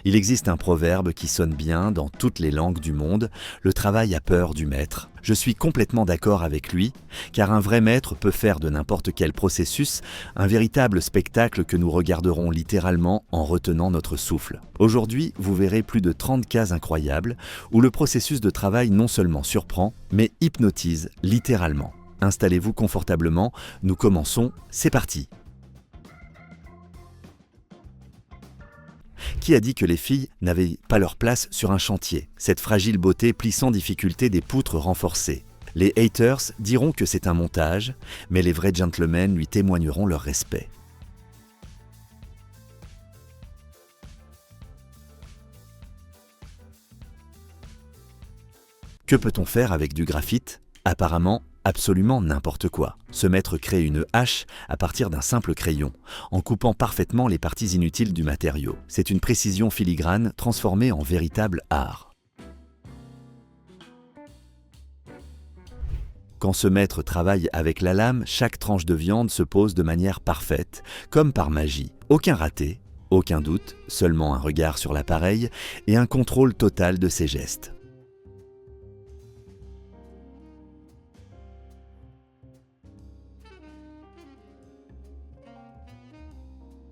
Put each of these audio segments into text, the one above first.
Il existe un proverbe qui sonne bien dans toutes les langues du monde, le travail a peur du maître. Je suis complètement d'accord avec lui, car un vrai maître peut faire de n'importe quel processus un véritable spectacle que nous regarderons littéralement en retenant notre souffle. Aujourd'hui, vous verrez plus de 30 cas incroyables où le processus de travail non seulement surprend, mais hypnotise littéralement. Installez-vous confortablement, nous commençons, c'est parti! Qui a dit que les filles n'avaient pas leur place sur un chantier? Cette fragile beauté plie sans difficulté des poutres renforcées. Les haters diront que c'est un montage, mais les vrais gentlemen lui témoigneront leur respect. Que peut-on faire avec du graphite? Apparemment, absolument n'importe quoi. Ce maître crée une hache à partir d'un simple crayon, en coupant parfaitement les parties inutiles du matériau. C'est une précision filigrane transformée en véritable art. Quand ce maître travaille avec la lame, chaque tranche de viande se pose de manière parfaite, comme par magie. Aucun raté, aucun doute, seulement un regard sur l'appareil et un contrôle total de ses gestes.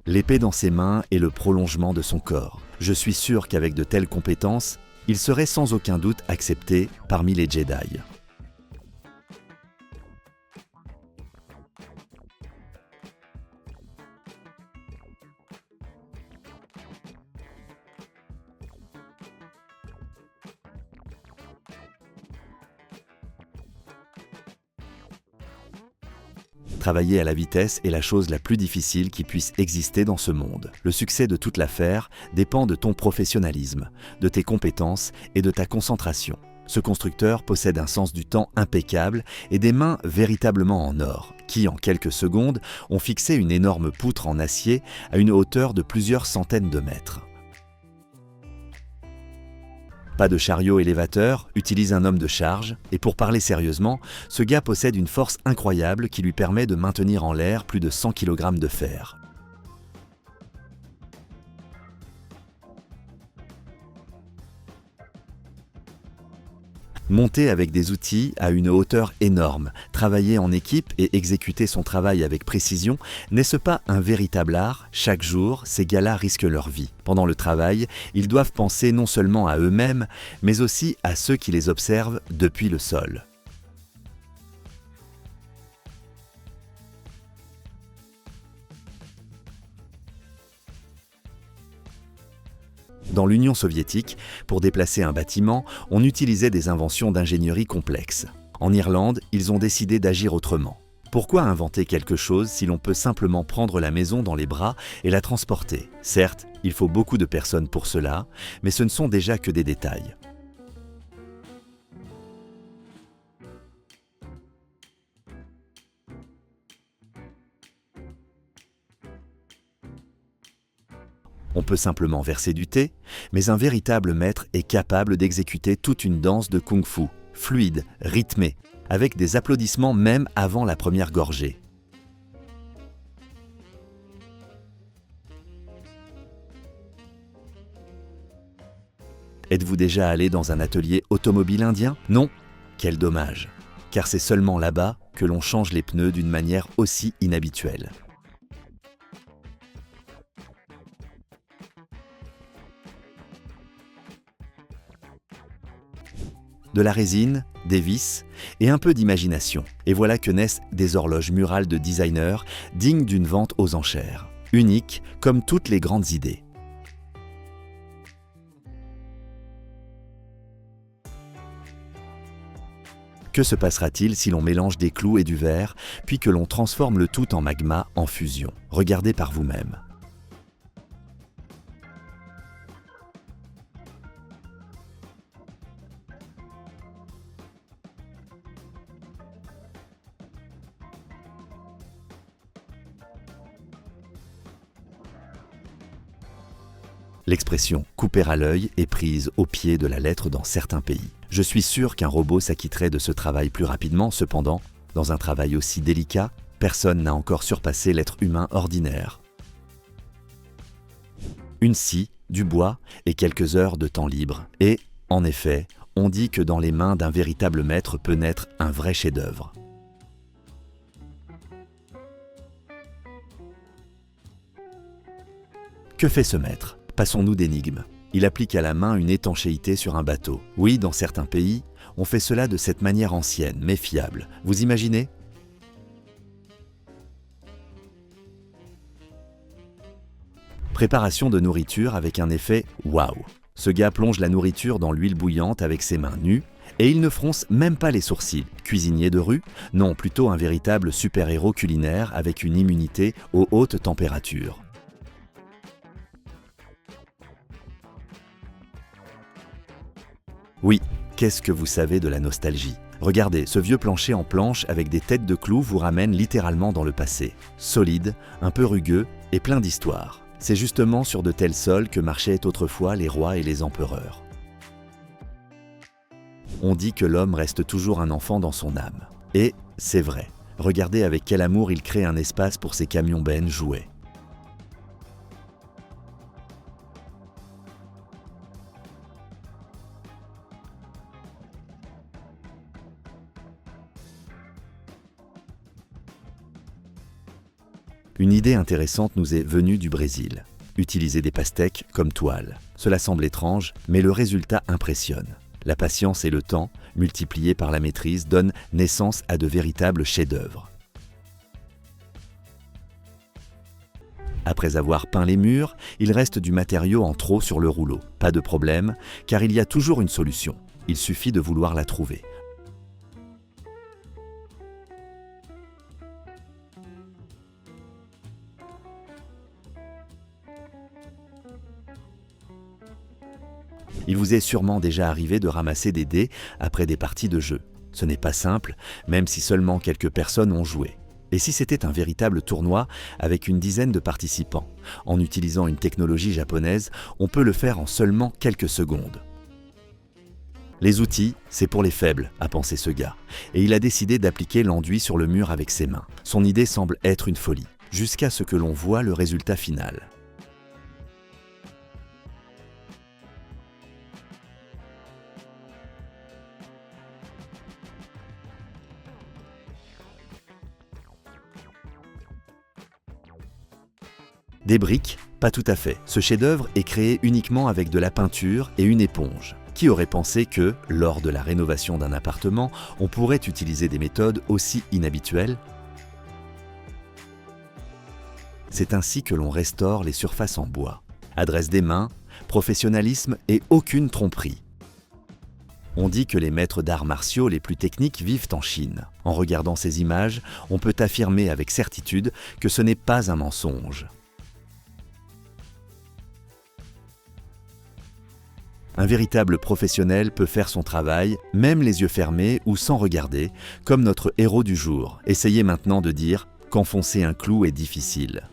L'épée dans ses mains est le prolongement de son corps. Je suis sûr qu'avec de telles compétences, il serait sans aucun doute accepté parmi les Jedi. Travailler à la vitesse est la chose la plus difficile qui puisse exister dans ce monde. Le succès de toute l'affaire dépend de ton professionnalisme, de tes compétences et de ta concentration. Ce constructeur possède un sens du temps impeccable et des mains véritablement en or, qui en quelques secondes ont fixé une énorme poutre en acier à une hauteur de plusieurs centaines de mètres. Pas de chariot élévateur, utilise un homme de charge, et pour parler sérieusement, ce gars possède une force incroyable qui lui permet de maintenir en l'air plus de 100 kg de fer. Monter avec des outils à une hauteur énorme, travailler en équipe et exécuter son travail avec précision, n'est-ce pas un véritable art? Chaque jour, ces gars-là risquent leur vie. Pendant le travail, ils doivent penser non seulement à eux-mêmes, mais aussi à ceux qui les observent depuis le sol. Dans l'Union soviétique, pour déplacer un bâtiment, on utilisait des inventions d'ingénierie complexes. En Irlande, ils ont décidé d'agir autrement. Pourquoi inventer quelque chose si l'on peut simplement prendre la maison dans les bras et la transporter? Certes, il faut beaucoup de personnes pour cela, mais ce ne sont déjà que des détails. On peut simplement verser du thé, mais un véritable maître est capable d'exécuter toute une danse de kung-fu, fluide, rythmée, avec des applaudissements même avant la première gorgée. Êtes-vous déjà allé dans un atelier automobile indien? Non? Quel dommage, car c'est seulement là-bas que l'on change les pneus d'une manière aussi inhabituelle. De la résine, des vis et un peu d'imagination. Et voilà que naissent des horloges murales de designers dignes d'une vente aux enchères. Uniques comme toutes les grandes idées. Que se passera-t-il si l'on mélange des clous et du verre, puis que l'on transforme le tout en magma en fusion? Regardez par vous-même. L'expression « couper à l'œil » est prise au pied de la lettre dans certains pays. Je suis sûr qu'un robot s'acquitterait de ce travail plus rapidement, cependant, dans un travail aussi délicat, personne n'a encore surpassé l'être humain ordinaire. Une scie du bois et quelques heures de temps libre. Et, en effet, on dit que dans les mains d'un véritable maître peut naître un vrai chef-d'œuvre. Que fait ce maître? Passons-nous d'énigmes. Il applique à la main une étanchéité sur un bateau. Oui, dans certains pays, on fait cela de cette manière ancienne, mais fiable. Vous imaginez? Préparation de nourriture avec un effet waouh. Ce gars plonge la nourriture dans l'huile bouillante avec ses mains nues et il ne fronce même pas les sourcils. Cuisinier de rue? Non, plutôt un véritable super-héros culinaire avec une immunité aux hautes températures. Oui, qu'est-ce que vous savez de la nostalgie? Regardez, ce vieux plancher en planche avec des têtes de clous vous ramène littéralement dans le passé. Solide, un peu rugueux et plein d'histoire. C'est justement sur de tels sols que marchaient autrefois les rois et les empereurs. On dit que l'homme reste toujours un enfant dans son âme. Et c'est vrai. Regardez avec quel amour il crée un espace pour ses camions-bennes jouets. Une idée intéressante nous est venue du Brésil. Utiliser des pastèques comme toile. Cela semble étrange, mais le résultat impressionne. La patience et le temps, multipliés par la maîtrise, donnent naissance à de véritables chefs-d'œuvre. Après avoir peint les murs, il reste du matériau en trop sur le rouleau. Pas de problème, car il y a toujours une solution. Il suffit de vouloir la trouver. Il vous est sûrement déjà arrivé de ramasser des dés après des parties de jeu. Ce n'est pas simple, même si seulement quelques personnes ont joué. Et si c'était un véritable tournoi avec une dizaine de participants? En utilisant une technologie japonaise, on peut le faire en seulement quelques secondes. Les outils, c'est pour les faibles, a pensé ce gars. Et il a décidé d'appliquer l'enduit sur le mur avec ses mains. Son idée semble être une folie, jusqu'à ce que l'on voit le résultat final. Des briques? Pas tout à fait. Ce chef-d'œuvre est créé uniquement avec de la peinture et une éponge. Qui aurait pensé que, lors de la rénovation d'un appartement, on pourrait utiliser des méthodes aussi inhabituelles? C'est ainsi que l'on restaure les surfaces en bois. Adresse des mains, professionnalisme et aucune tromperie. On dit que les maîtres d'arts martiaux les plus techniques vivent en Chine. En regardant ces images, on peut affirmer avec certitude que ce n'est pas un mensonge. Un véritable professionnel peut faire son travail, même les yeux fermés ou sans regarder, comme notre héros du jour. Essayez maintenant de dire qu'enfoncer un clou est difficile.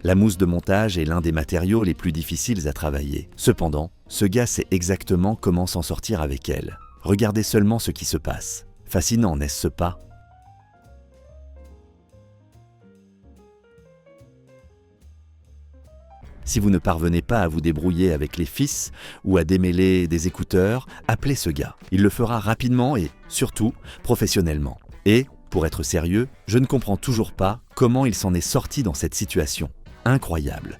La mousse de montage est l'un des matériaux les plus difficiles à travailler. Cependant, ce gars sait exactement comment s'en sortir avec elle. Regardez seulement ce qui se passe. Fascinant, n'est-ce pas ? Si vous ne parvenez pas à vous débrouiller avec les fils ou à démêler des écouteurs, appelez ce gars. Il le fera rapidement et, surtout, professionnellement. Et, pour être sérieux, je ne comprends toujours pas comment il s'en est sorti dans cette situation. Incroyable.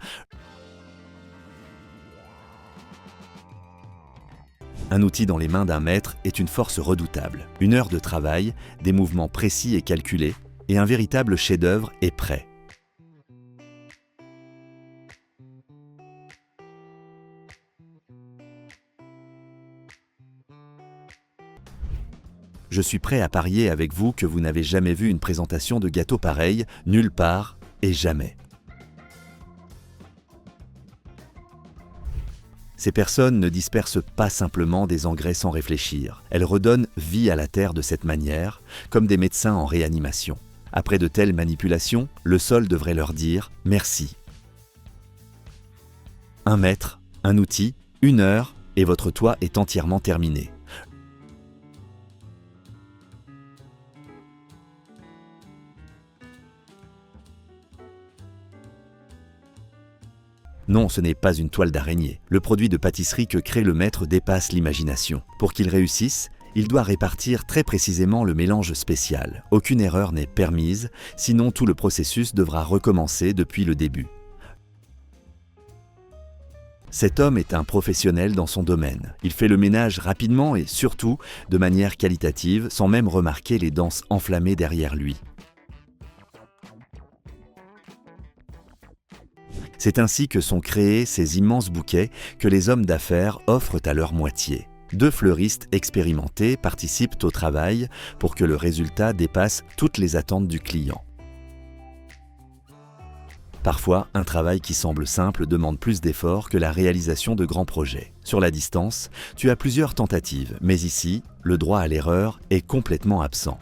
Un outil dans les mains d'un maître est une force redoutable. Une heure de travail, des mouvements précis et calculés, et un véritable chef-d'œuvre est prêt. Je suis prêt à parier avec vous que vous n'avez jamais vu une présentation de gâteau pareille, nulle part et jamais. Ces personnes ne dispersent pas simplement des engrais sans réfléchir. Elles redonnent vie à la terre de cette manière, comme des médecins en réanimation. Après de telles manipulations, le sol devrait leur dire « merci ». Un mètre, un outil, une heure, et votre toit est entièrement terminé. Non, ce n'est pas une toile d'araignée. Le produit de pâtisserie que crée le maître dépasse l'imagination. Pour qu'il réussisse, il doit répartir très précisément le mélange spécial. Aucune erreur n'est permise, sinon tout le processus devra recommencer depuis le début. Cet homme est un professionnel dans son domaine. Il fait le ménage rapidement et surtout de manière qualitative, sans même remarquer les danses enflammées derrière lui. C'est ainsi que sont créés ces immenses bouquets que les hommes d'affaires offrent à leur moitié. 2 fleuristes expérimentés participent au travail pour que le résultat dépasse toutes les attentes du client. Parfois, un travail qui semble simple demande plus d'efforts que la réalisation de grands projets. Sur la distance, tu as plusieurs tentatives, mais ici, le droit à l'erreur est complètement absent.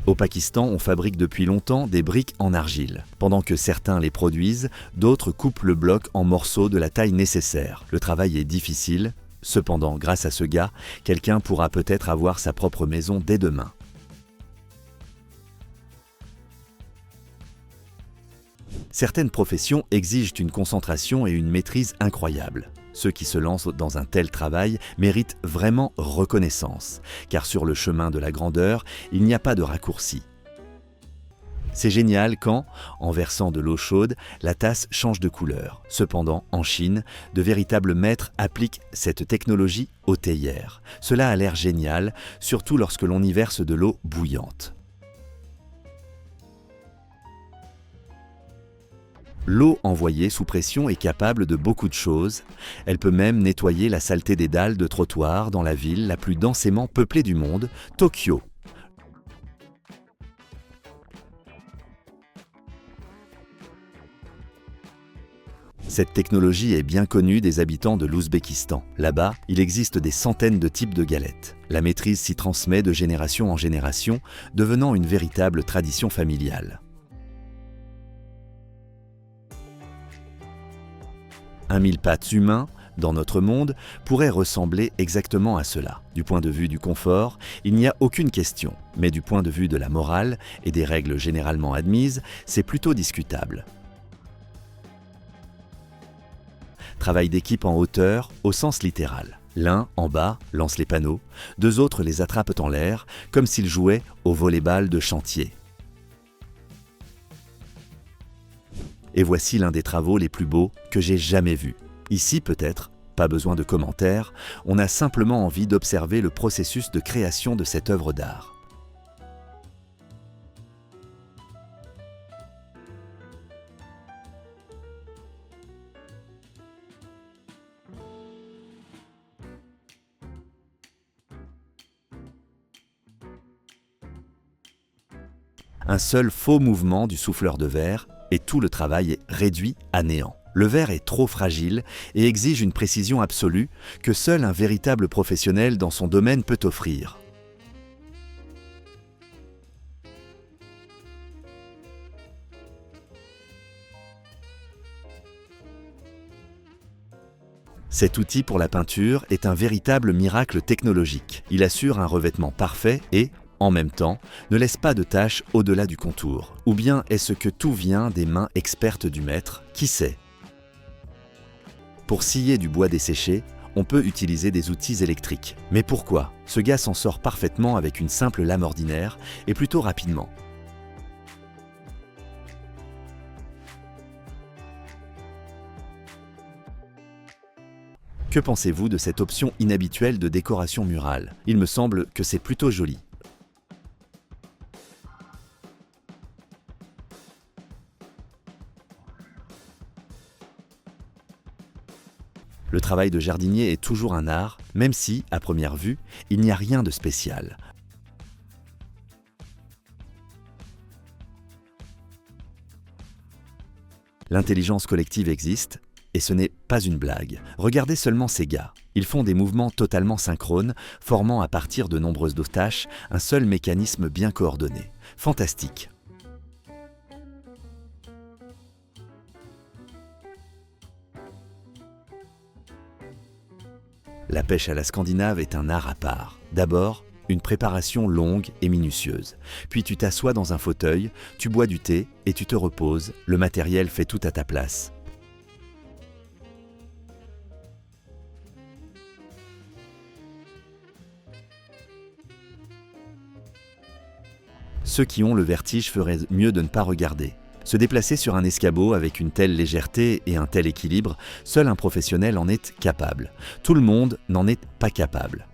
Au Pakistan, on fabrique depuis longtemps des briques en argile. Pendant que certains les produisent, d'autres coupent le bloc en morceaux de la taille nécessaire. Le travail est difficile. Cependant, grâce à ce gars, quelqu'un pourra peut-être avoir sa propre maison dès demain. Certaines professions exigent une concentration et une maîtrise incroyables. Ceux qui se lancent dans un tel travail méritent vraiment reconnaissance, car sur le chemin de la grandeur, il n'y a pas de raccourci. C'est génial quand, en versant de l'eau chaude, la tasse change de couleur. Cependant, en Chine, de véritables maîtres appliquent cette technologie aux théières. Cela a l'air génial, surtout lorsque l'on y verse de l'eau bouillante. L'eau envoyée sous pression est capable de beaucoup de choses. Elle peut même nettoyer la saleté des dalles de trottoir dans la ville la plus densément peuplée du monde, Tokyo. Cette technologie est bien connue des habitants de l'Ouzbékistan. Là-bas, il existe des centaines de types de galettes. La maîtrise s'y transmet de génération en génération, devenant une véritable tradition familiale. Un mille-pattes humain, dans notre monde, pourrait ressembler exactement à cela. Du point de vue du confort, il n'y a aucune question, mais du point de vue de la morale et des règles généralement admises, c'est plutôt discutable. Travail d'équipe en hauteur, au sens littéral. L'un, en bas, lance les panneaux, 2 autres les attrapent en l'air, comme s'ils jouaient au volley-ball de chantier. Et voici l'un des travaux les plus beaux que j'ai jamais vus. Ici peut-être, pas besoin de commentaires, on a simplement envie d'observer le processus de création de cette œuvre d'art. Un seul faux mouvement du souffleur de verre et tout le travail est réduit à néant. Le verre est trop fragile et exige une précision absolue que seul un véritable professionnel dans son domaine peut offrir. Cet outil pour la peinture est un véritable miracle technologique. Il assure un revêtement parfait et, en même temps, ne laisse pas de taches au-delà du contour. Ou bien est-ce que tout vient des mains expertes du maître? Qui sait? Pour scier du bois desséché, on peut utiliser des outils électriques. Mais pourquoi? Ce gars s'en sort parfaitement avec une simple lame ordinaire et plutôt rapidement. Que pensez-vous de cette option inhabituelle de décoration murale? Il me semble que c'est plutôt joli. Le travail de jardinier est toujours un art, même si, à première vue, il n'y a rien de spécial. L'intelligence collective existe, et ce n'est pas une blague. Regardez seulement ces gars. Ils font des mouvements totalement synchrones, formant à partir de nombreuses tâches un seul mécanisme bien coordonné. Fantastique. La pêche à la scandinave est un art à part. D'abord, une préparation longue et minutieuse. Puis tu t'assois dans un fauteuil, tu bois du thé et tu te reposes, le matériel fait tout à ta place. Ceux qui ont le vertige feraient mieux de ne pas regarder. Se déplacer sur un escabeau avec une telle légèreté et un tel équilibre, seul un professionnel en est capable. Tout le monde n'en est pas capable.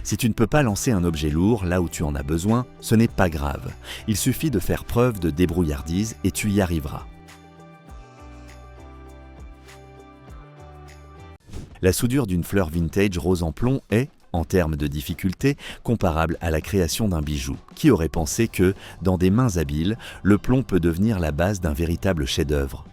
Si tu ne peux pas lancer un objet lourd là où tu en as besoin, ce n'est pas grave. Il suffit de faire preuve de débrouillardise et tu y arriveras. La soudure d'une fleur vintage rose en plomb est, en termes de difficulté, comparable à la création d'un bijou. Qui aurait pensé que, dans des mains habiles, le plomb peut devenir la base d'un véritable chef-d'œuvre ?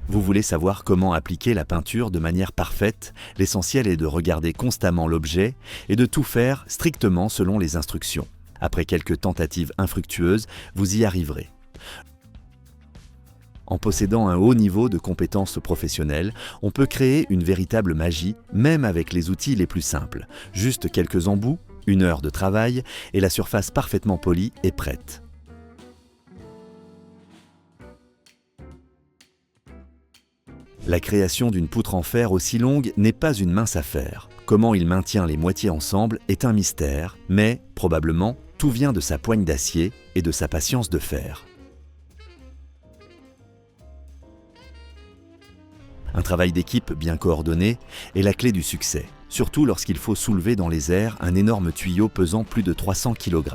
Vous voulez savoir comment appliquer la peinture de manière parfaite? L'essentiel est de regarder constamment l'objet et de tout faire strictement selon les instructions. Après quelques tentatives infructueuses, vous y arriverez. En possédant un haut niveau de compétences professionnelles, on peut créer une véritable magie, même avec les outils les plus simples. Juste quelques embouts, 1 heure de travail, et la surface parfaitement polie est prête. La création d'une poutre en fer aussi longue n'est pas une mince affaire. Comment il maintient les moitiés ensemble est un mystère, mais, probablement, tout vient de sa poigne d'acier et de sa patience de fer. Un travail d'équipe bien coordonné est la clé du succès, surtout lorsqu'il faut soulever dans les airs un énorme tuyau pesant plus de 300 kg.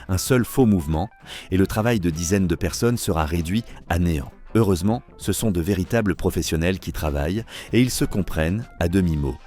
Un seul faux mouvement, et le travail de dizaines de personnes sera réduit à néant. Heureusement, ce sont de véritables professionnels qui travaillent, et ils se comprennent à demi-mot.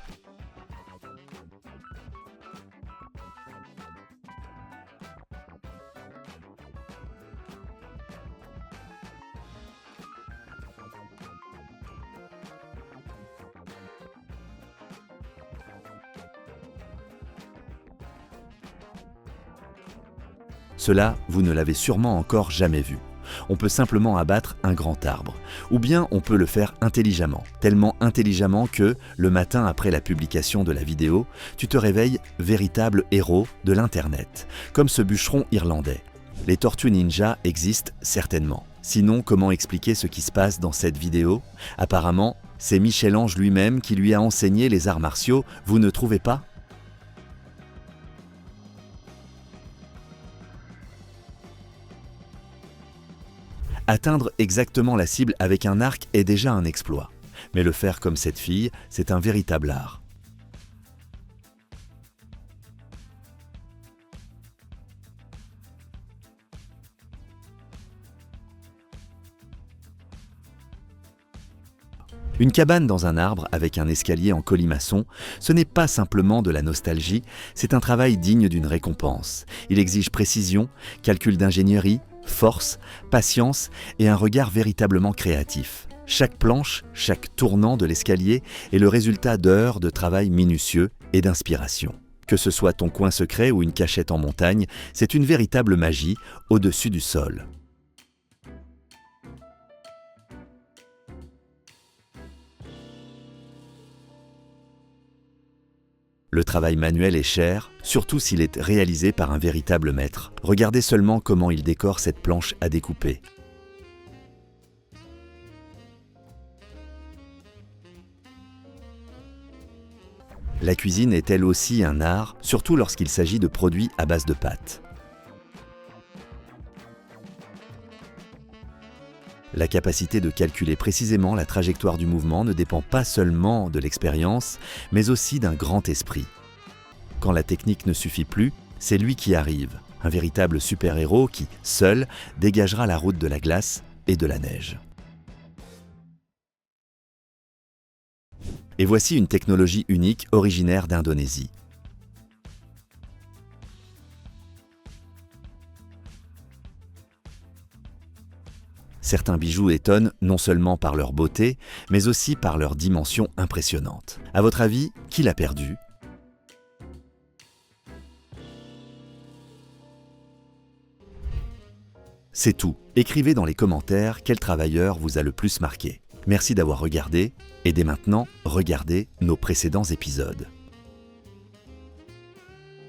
Cela, vous ne l'avez sûrement encore jamais vu. On peut simplement abattre un grand arbre. Ou bien on peut le faire intelligemment, tellement intelligemment que, le matin après la publication de la vidéo, tu te réveilles véritable héros de l'Internet, comme ce bûcheron irlandais. Les tortues ninja existent certainement. Sinon, comment expliquer ce qui se passe dans cette vidéo? Apparemment, c'est Michel-Ange lui-même qui lui a enseigné les arts martiaux, vous ne trouvez pas? Atteindre exactement la cible avec un arc est déjà un exploit. Mais le faire comme cette fille, c'est un véritable art. Une cabane dans un arbre avec un escalier en colimaçon, ce n'est pas simplement de la nostalgie, c'est un travail digne d'une récompense. Il exige précision, calcul d'ingénierie, force, patience et un regard véritablement créatif. Chaque planche, chaque tournant de l'escalier est le résultat d'heures de travail minutieux et d'inspiration. Que ce soit ton coin secret ou une cachette en montagne, c'est une véritable magie au-dessus du sol. Le travail manuel est cher, surtout s'il est réalisé par un véritable maître. Regardez seulement comment il décore cette planche à découper. La cuisine est elle aussi un art, surtout lorsqu'il s'agit de produits à base de pâtes. La capacité de calculer précisément la trajectoire du mouvement ne dépend pas seulement de l'expérience, mais aussi d'un grand esprit. Quand la technique ne suffit plus, c'est lui qui arrive, un véritable super-héros qui, seul, dégagera la route de la glace et de la neige. Et voici une technologie unique originaire d'Indonésie. Certains bijoux étonnent non seulement par leur beauté, mais aussi par leur dimension impressionnante. À votre avis, qui l'a perdu ? C'est tout. Écrivez dans les commentaires quel travailleur vous a le plus marqué. Merci d'avoir regardé, et dès maintenant, regardez nos précédents épisodes.